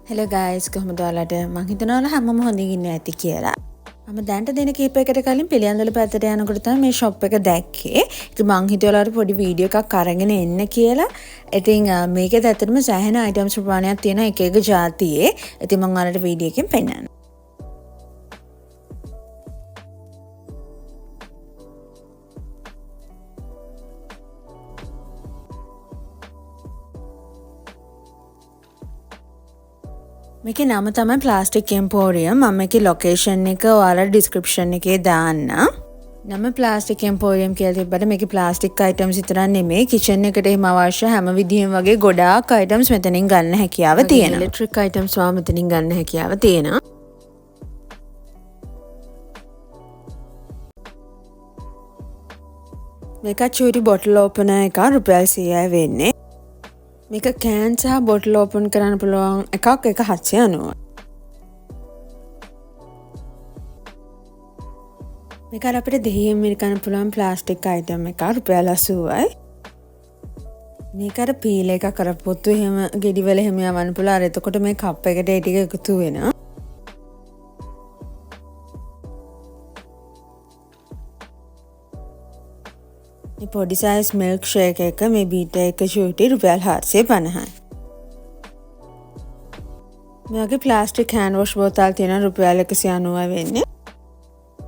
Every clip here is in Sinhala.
Hello guys, කොහොමද ඔයාලට? මං හිතනවා ඔයාලා හැමෝම හොඳින් ඉන්නේ ඇති කියලා. මම දැන්ට දින කීපයකට කලින් පිළියන්දල පැත්තට යනකොට තමයි මේ shop එක දැක්කේ. ඉතින් මං හිතුවා ඔයාලට පොඩි වීඩියෝ එකක් අරගෙන එන්න කියලා. ඉතින් මේකේ ඇත්තටම සෑහෙන items ප්‍රමාණයක් තියෙනවා එක එක ජාතියේ. ඉතින් මං ඔයාලට වීඩියෝ එකෙන් පෙන්නන්නම්. මේකේ නම තමයි ප්ලාස්ටික් එම්පෝරියම්. මම මේකේ ලොකේෂන් එක ඔයාලට ඩිස්ක්‍රිප්ෂන් එකේ දාන්නම්. නම ප්ලාස්ටික් එම්පෝරියම් කියලා තිබ්බට මේකේ ප්ලාස්ටික් අයිටම්ස් විතරක් නෙමෙයි කිචන් එකට එහෙම අවශ්‍ය හැම විදිහෙම වගේ ගොඩාක් අයිටම්ස් මෙතනින් ගන්න හැකියාව තියෙනවා. ඉලෙක්ට්‍රික් අයිටම්ස් වා මෙතනින් ගන්න හැකියාව තියෙනවා. මේක චූරි බොටල් ඕපනර් එක රුපියල් 100යි වෙන්නේ. මේක කෑන් සහ බොටල් ඕපන් කරන්න පුළුවන් එකක් 790. මේක අපිට දෙහියෙන් මිරිකන්න පුළුවන් ප්ලාස්ටික් අයිටම් එකක් රුපියල් 80යි. මේක අර පීල් එක කරපොත්තු එහෙම ගෙඩිවල එහෙම යවන්න පුළුවන්. අර එතකොට මේ කප් එකට ඒ ටික එකතු වෙනවා. මේ පොඩි සයිස් මිල්ක් ෂේක් එක මේ බීටා එක ෂූටි රුපියල් 450යි. මේ වගේ ප්ලාස්ටික් හෑන්ඩ් වොෂ් බෝතල් තියෙන රුපියල් 190යි වෙන්නේ.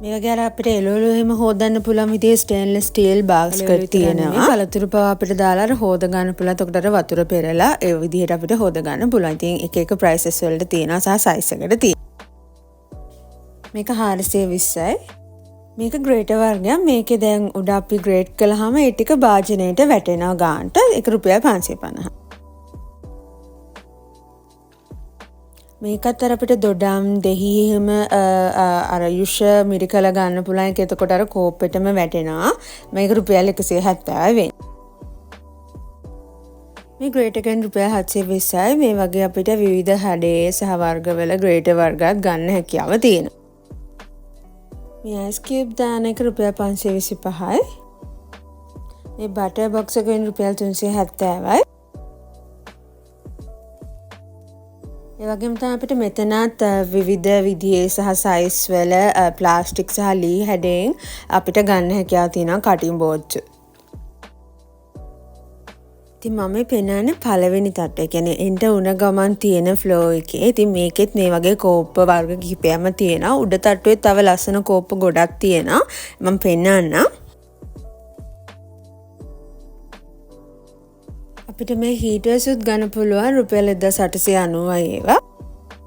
මේ වගේ අර අපිට එළවලු එහෙම හොදන්න පුළුවන් විදිහේ ස්ටේන්ලස් ස්ටීල් බාස්කට් තියෙනවා. පළතුරු පව අපිට දාලා අර හොද ගන්න පුළුවන්. එතකොට අර වතුර පෙරලා ඒ විදිහට අපිට හොද ගන්න පුළුවන්. ඉතින් එක එක ප්‍රයිසස් වලට තියෙනවා සහ සයිස් එකට තියෙනවා. මේක 420යි. මේක ග්‍රේටර් වර්ගයක්. මේකේ දැන් උඩ අපි ග්‍රේට් කළාම ඒ ටික භාජනයට වැටෙනවා ගානට. ඒක රුපියල් 550. මේකත් අර අපිට දොඩම් දෙහි එහෙම අර යුෂ මිරිකලා ගන්න පුළුවන්. ඒක එතකොට අර කෝප්පෙටම වැටෙනවා. මේක රුපියල් 170යි වෙන්නේ. මේ ග්‍රේටර් එකෙන් රුපියල් 720යි. මේ වගේ අපිට විවිධ හැඩේ සහ වර්ගවල ග්‍රේටර් වර්ගයක් ගන්න හැකියාව තියෙනවා. මේ අයිස් කියුබ් දාන එක රුපියල් 525යි. මේ බටර් බොක්ස් එකෙන් රුපියල් 370යි. ඒ වගේම තමයි අපිට මෙතනත් විවිධ විදිහේ සහ සයිස් වල ප්ලාස්ටික් සහ ලී හැඩයෙන් අපිට ගන්න හැකියාව තියෙනවා කටින් බෝඩ්ස්. ඉතින් මම පෙන්නන්නේ පළවෙනි තට්ටුව. ඒ කියන්නේ එන්ට උණ ගමන් තියෙන ෆ්ලෝ එකේ. ඉතින් මේකෙත් මේ වගේ කෝප්ප වර්ග කිහිපයක්ම තියෙනවා. උඩ තට්ටුවේ තව ලස්සන කෝප්ප ගොඩක් තියෙනවා. මම පෙන්නන්නම්. අපිට මේ හීටර්ස් උත් ගන්න පුළුවන් රුපියල් 1890යි ඒවා.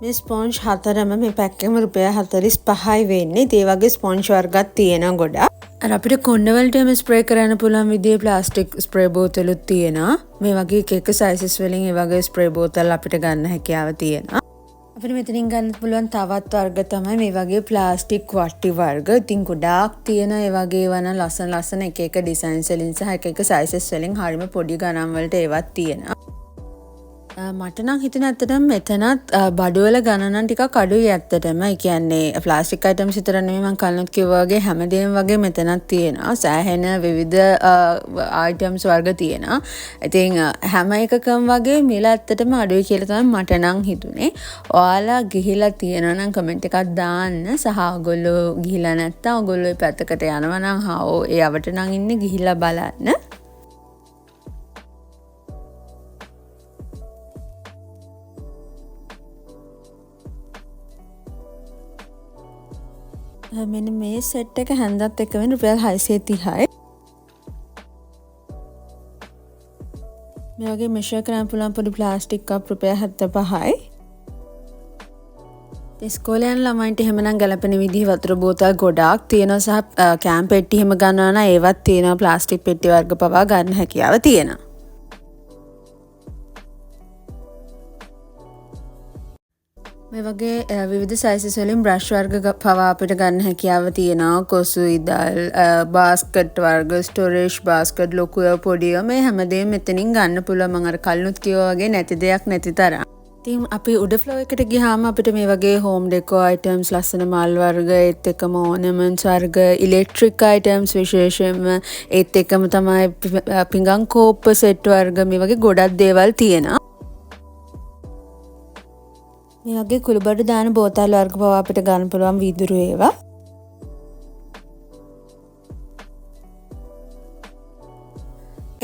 මේ ස්පොන්ජ් හතරම මේ පැක් එකම රුපියල් 45යි වෙන්නේ. ඒ වගේ ස්පොන්ජ් වර්ගත් තියෙනවා ගොඩක්. අර අපිට කොණ්ඩවලට එම ස්ප්‍රේ කරන්න පුළුවන් විදිහේ ප්ලාස්ටික් ස්ප්‍රේ බෝතලුත් තියෙනවා. මේ වගේ එක එක සයිසස් වලින් ඒ වගේ ස්ප්‍රේ බෝතල් අපිට ගන්න හැකියාව තියෙනවා. අපිට මෙතනින් ගන්න පුළුවන් තවත් වර්ග තමයි මේ වගේ ප්ලාස්ටික් වට්ටි වර්ග. ඉතින් ගොඩාක් තියෙන ඒ වගේ වන ලස්සන එක එක ඩිසයින්ස් වලින් සහ එක එක සයිසස් වලින් හරියම පොඩි ගණන් වලට ඒවත් තියෙනවා. මට නම් හිතෙන ඇත්තටම මෙතනත් බඩුවල ගණනන් ටිකක් අඩුයි ඇත්තටම. ඒ කියන්නේ ප්ලාස්ටික් අයිටම්ස් විතර නෙමෙයි මම කලිනුත් කිව්වා වගේ හැමදේම වගේ මෙතනත් තියෙනවා. සෑහෙන විවිධ අයිටම්ස් වර්ග තියෙනවා. ඉතින් හැම එකකම වගේ මිල ඇත්තටම අඩුයි කියලා තමයි මට නම් හිතුනේ. ඔයාලා ගිහිලා තියෙනවා නම් කමෙන්ට් එකක් දාන්න. සහ ඔයගොල්ලෝ ගිහිලා නැත්නම් ඔයගොල්ලෝ මේ පැත්තකට යනවා නම් ඒ අවට නම් ඉන්නේ ගිහිලා බලන්න. මෙන්න මේ සෙට් එක හැන්දත් එක්ක වෙන රුපියල් 630යි. මේ වගේ මෙෂර් කරන්න පුළුවන් පොඩි ප්ලාස්ටික් කප් රුපියල් 75යි. ඉස්කෝලේ යන ළමයින්ට එහෙමනම් ගැලපෙන විදිහේ වතුර බෝතල් ගොඩාක් තියෙනවා සහ කෑම් පෙට්ටි එහෙම ගන්නවා නම් ඒවත් තියෙනවා. ප්ලාස්ටික් පෙට්ටි වර්ග පවා ගන්න හැකියාව තියෙනවා. මේ වගේ විවිධ සයිසස් වලින් බ්‍රෂ් වර්ග පවා අපිට ගන්න හැකියාව තියෙනවා. කොසු ඉදල් බාස්කට් වර්ග ස්ටෝරේජ් බාස්කට් ලොකුව පොඩිව මේ හැමදේම මෙතනින් ගන්න පුළුවන්. මම අර කලිනුත් කිව්වා වගේ නැති දෙයක් නැති තරම්. ඉතින් අපි උඩ ෆ්ලෝ එකට ගියාම අපිට මේ වගේ හෝම් ඩෙකෝ අයිටම්ස් ලස්සන මල් වර්ග ඒත් එක්කම ඕනමන්ට්ස් වර්ග ඉලෙක්ට්‍රික් අයිටම්ස් විශේෂයෙන්ම ඒත් එක්කම තමයි පිඟන් කෝප්ප සෙට් වර්ග මේ වගේ ගොඩක් දේවල් තියෙනවා. මේ වගේ කුළුබඩු දාන බෝතල් වර්ග පවා අපිට ගන්න පුළුවන් වීදුරු ඒවා.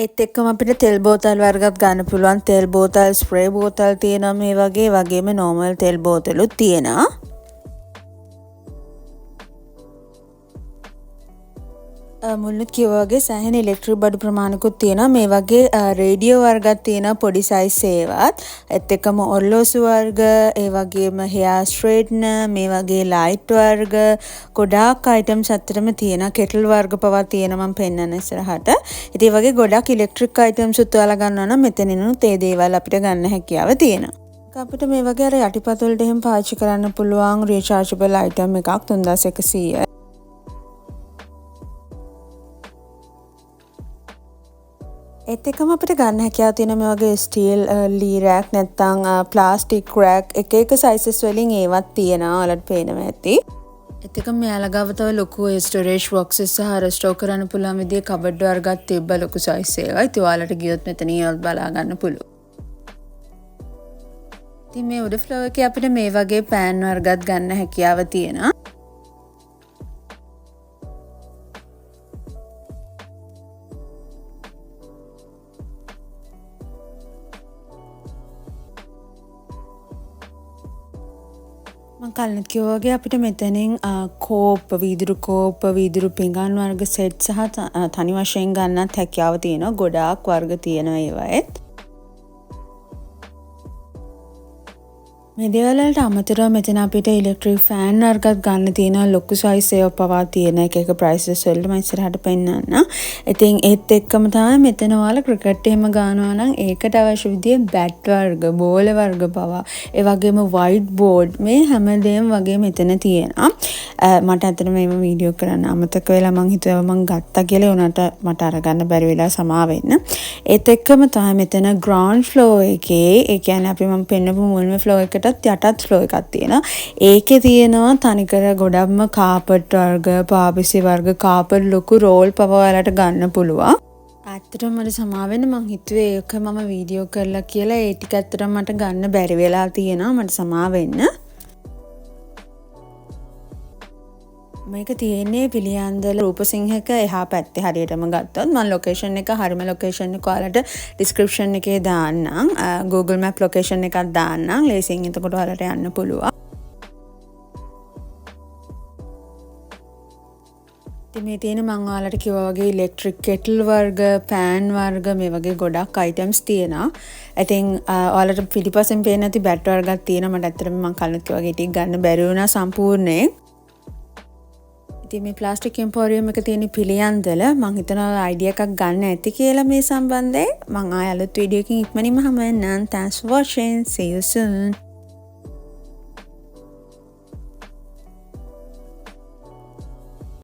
ඒත් එක්කම අපිට තෙල් බෝතල් වර්ගත් ගන්න පුළුවන්. තෙල් බෝතල්, ස්ප්‍රේ බෝතල් තියෙනවා මේ වගේම නෝමල් තෙල් බෝතලුත් තියෙනවා. මුල්නුත් කිව්වා වගේ සෑහෙන ඉලෙක්ට්‍රික් බඩු ප්‍රමාණිකුත් තියෙනවා. මේ වගේ රේඩියෝ වර්ගත් තියෙනවා පොඩි සයිස් ඒවත්. ඒත් එක්කම ඔරලෝසු වර්ග, ඒ වගේම හෙයා ස්ට්‍රේට්නර්, මේ වගේ ලයිට් වර්ග ගොඩාක් අයිටම්ස් අතරම තියෙනවා. කෙටල් වර්ග පවා තියෙනවා මම පෙන්නන ඉස්සරහට. ඉතින් වගේ ගොඩක් ඉලෙක්ට්‍රික් අයිටම්ස් උත් ඔයාලා ගන්නවා නම් මෙතනිනුත් ඒ දේවල් අපිට ගන්න හැකියාව තියෙනවා. අපිට මේ වගේ අර යටිපත් වලට එහෙම පාවිච්චි කරන්න පුළුවන් රීචාර්ජබල් අයිටම් එකක් 3100යි. ඒත් එක්කම අපිට ගන්න හැකියාව තියෙන මේ වගේ ස්ටීල් ලී රෑක් නැත්නම් ප්ලාස්ටික් රෑක් එක සයිසස් වලින් ඒවත් තියෙනවා. ඔයාලට පේනවා ඇති. ඒත් එක්කම මෙයාලා ගාව තව ලොකු ස්ටෝරේජ් බොක්සස් සහ ස්ටෝර් කරන්න පුළුවන් විදිහේ කබඩ් වර්ගත් තිබ්බ ලොකු සයිස් ඒවා. ඉතින් ඔයාලට ගියොත් මෙතන ඒවත් බලා ගන්න පුළුවන්. ඉතින් මේ උඩ ෆ්ලෝර් එකේ අපිට මේ වගේ පෑන් වර්ගත් ගන්න හැකියාව තියෙනවා. මම කලින් කිව්වා වගේ අපිට මෙතනින් කෝප්, වීදුරු පිඟාන් වර්ග සෙට් සහ තනි වශයෙන් ගන්නත් හැකියාව තියෙනවා. ගොඩාක් වර්ග තියෙනවා ඒවාෙත්. මේ දේවල් වලට අමතරව මෙතන අපිට ඉලෙක්ට්‍රික් ෆෑන් වර්ගත් ගන්න තියෙනවා. ලොකු සයිස් ඒවා පවා තියෙන එක ප්‍රයිසස් වලට මම ඉස්සරහට පෙන්නන්න. ඉතින් ඒත් එක්කම තමයි මෙතන ඔයාලා ක්‍රිකට් එහෙම ගන්නවා නම් ඒකට අවශ්‍ය විදිහේ බැට් වර්ග, බෝල වර්ග පවා, ඒ වගේම වයිට් බෝඩ් මේ හැමදේම වගේ මෙතන තියෙනවා. මට ඇත්තටම මේව වීඩියෝ කරන්න අමතක වෙලා මං හිතුවා මං ගත්තා කියලා උනට මට අරගන්න බැරි වෙලා සමා වෙන්න. ඒත් එක්කම තමයි මෙතන ග්‍රවුන්ඩ් ෆ්ලෝර් එකේ, ඒ කියන්නේ අපි මම පෙන්නපු මුල්ම ෆ්ලෝර් එකටත් යටත් ෆ්ලෝර් එකක් තියෙනවා. ඒකේ තියෙනවා තනිකර ගොඩක්ම කාපට් වර්ග, පාපිසි වර්ග, කාපට් ලොකු රෝල් පවා ඔයාලට ගන්න පුළුවන්. ඇත්තටම මට සමා වෙන්න මං හිතුවේ ඒක මම වීඩියෝ කරලා කියලා ඒ ටික ඇත්තටම මට ගන්න බැරි වෙලා තියෙනවා. මට සමා වෙන්න. මේක තියෙන්නේ පිළියන්දල රූපසිංහක එහා පැත්තේ හරියටම ගත්තොත් මම ලොකේෂන් එක හරිම ලොකේෂන් එක ඔයාලට ඩිස්ක්‍රිප්ෂන් එකේ දාන්නම්. Google Map ලොකේෂන් එකක් දාන්නම්. ලේසියෙන් එතකොට ඔයාලට යන්න පුළුවන්. මේ තියෙන මම ඔයාලට කිව්වා වගේ ඉලෙක්ට්‍රික් කෙටල් වර්ග, පෑන් වර්ග මේ වගේ ගොඩක් අයිටම්ස් තියෙනවා. ඉතින් ඔයාලට පිටිපස්සෙන් පේන නැති බැට් වර්ගක් තියෙනවා. මට ඇත්තටම මම කලින් කිව්වා වගේ ටික ගන්න බැරි වුණා සම්පූර්ණයෙන්. ඉතින් මේ ප්ලාස්ටික් එම්පෝරියම් එක තියෙන පිළියන්දල මම හිතනවා අයිඩියා එකක් ගන්න ඇති කියලා මේ සම්බන්ධයෙන්. මම ආයෙ අලුත් වීඩියෝ එකකින් ඉක්මනින්ම හමු වෙන්නම්. Thanks for watching. See you soon.